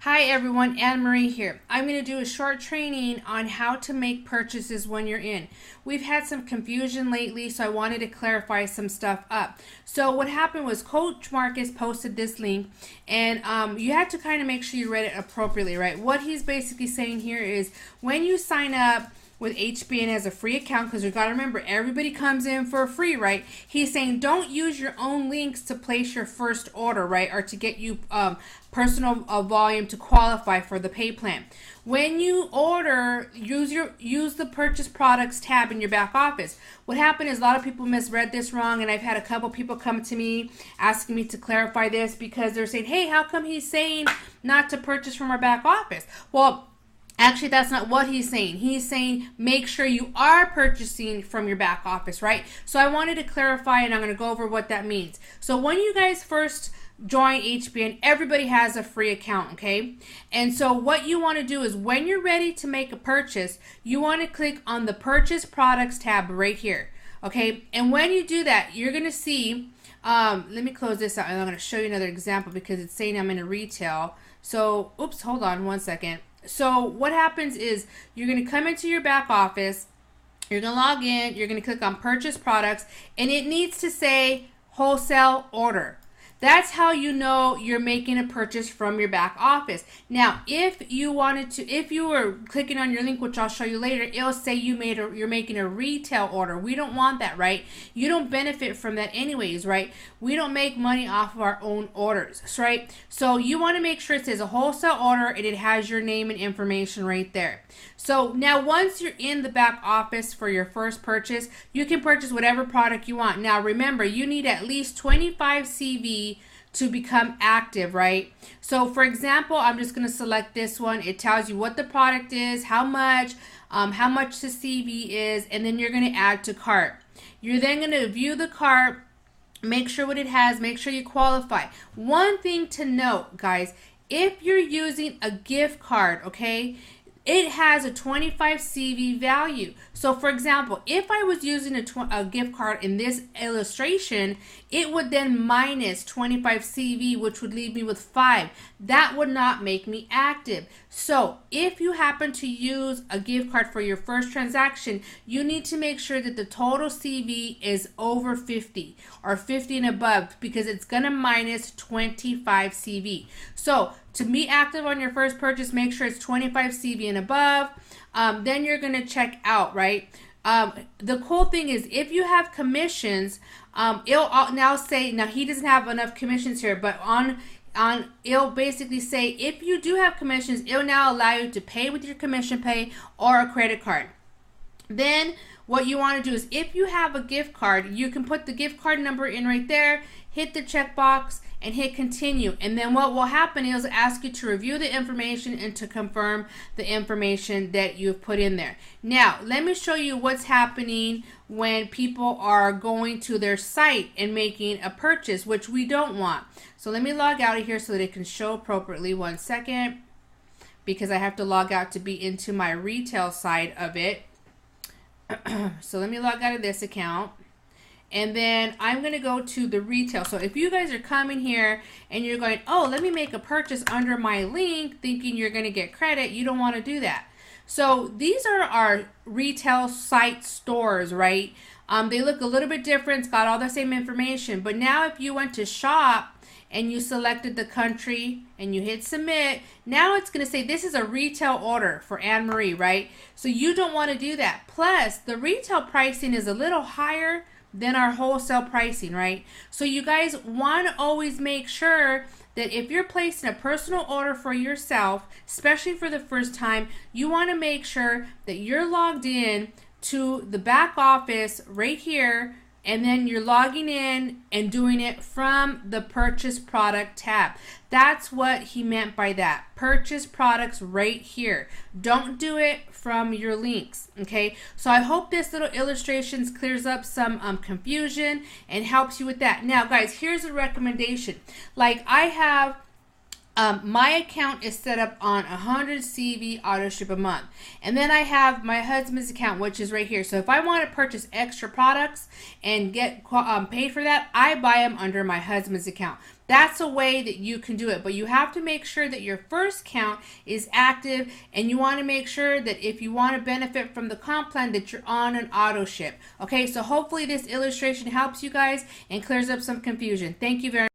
Hi everyone, Anne-Marie here. I'm going to do a short training on how to make purchases when you're in. We've had some confusion lately, so I wanted to clarify some stuff up. So what happened was Coach Marcus posted this link, and you had to kind of make sure you read it appropriately, right? What he's basically saying here is when you sign up with HBN as a free account, because you got to remember everybody comes in for free, right? He's saying don't use your own links to place your first order, right, or to get you personal volume to qualify for the pay plan. When you order, use the purchase products tab in your back office. What happened is a lot of people misread this wrong, and I've had a couple people come to me asking me to clarify this because they're saying, hey, how come he's saying not to purchase from our back office? Well, actually, that's not what he's saying. He's saying make sure you are purchasing from your back office, right? So I wanted to clarify, and I'm going to go over what that means. So when you guys first join HBN, everybody has a free account, okay? And so what you want to do is when you're ready to make a purchase, you want to click on the Purchase Products tab right here, okay? And when you do that, you're going to see, let me close this out, and I'm going to show you another example because it's saying I'm in a retail. So, oops, hold on one second. So what happens is you're going to come into your back office, you're going to log in, you're going to click on Purchase Products, and it needs to say Wholesale Order. That's how you know you're making a purchase from your back office. Now, if you were clicking on your link, which I'll show you later, it'll say you're making a retail order. We don't want that, right? You don't benefit from that anyways, right? We don't make money off of our own orders, right? So you want to make sure it says a wholesale order and it has your name and information right there. So now once you're in the back office for your first purchase, you can purchase whatever product you want. Now remember, you need at least 25 CV to become active, right? So for example, I'm just going to select this one. It tells you what the product is, how much the CV is, and then you're going to add to cart. You're then going to view the cart, make sure what it has, make sure you qualify. One thing to note, guys, if you're using a gift card, okay, it has a 25 CV value. So for example, if I was using a gift card in this illustration, it would then minus 25 CV, which would leave me with 5. That would not make me active. So if you happen to use a gift card for your first transaction, you need to make sure that the total CV is over 50 or 50 and above, because it's going to minus 25 CV. So to be active on your first purchase, make sure it's 25 CV and above. Then you're going to check out, right? The cool thing is if you have commissions, it'll now say, now he doesn't have enough commissions here, but it'll basically say if you do have commissions, it'll now allow you to pay with your commission pay or a credit card. Then what you want to do is if you have a gift card, you can put the gift card number in right there, hit the checkbox, and hit continue. And then what will happen is ask you to review the information and to confirm the information that you've put in there. Now, let me show you what's happening when people are going to their site and making a purchase, which we don't want. So let me log out of here so that it can show appropriately. One second, because I have to log out to be into my retail side of it. So let me log out of this account. And then I'm going to go to the retail. So if you guys are coming here and you're going, oh, let me make a purchase under my link thinking you're going to get credit, you don't want to do that. So these are our retail site stores, right? They look a little bit different. It's got all the same information. But now if you went to shop and you selected the country and you hit submit, now it's going to say this is a retail order for Anne-Marie, right? So you don't want to do that. Plus, the retail pricing is a little higher than our wholesale pricing, right? So you guys want to always make sure that if you're placing a personal order for yourself, especially for the first time, you want to make sure that you're logged in to the back office right here, and then you're logging in and doing it from the Purchase Product tab. That's what he meant by that. Purchase products right here. Don't do it from your links, okay? So I hope this little illustrations clears up some confusion and helps you with that. Now, guys, here's a recommendation. Like I have My account is set up on 100 CV auto ship a month. And then I have my husband's account, which is right here. So if I want to purchase extra products and get paid for that, I buy them under my husband's account. That's a way that you can do it, but you have to make sure that your first account is active, and you want to make sure that if you want to benefit from the comp plan that you're on an auto ship. Okay, so hopefully this illustration helps you guys and clears up some confusion. Thank you very much.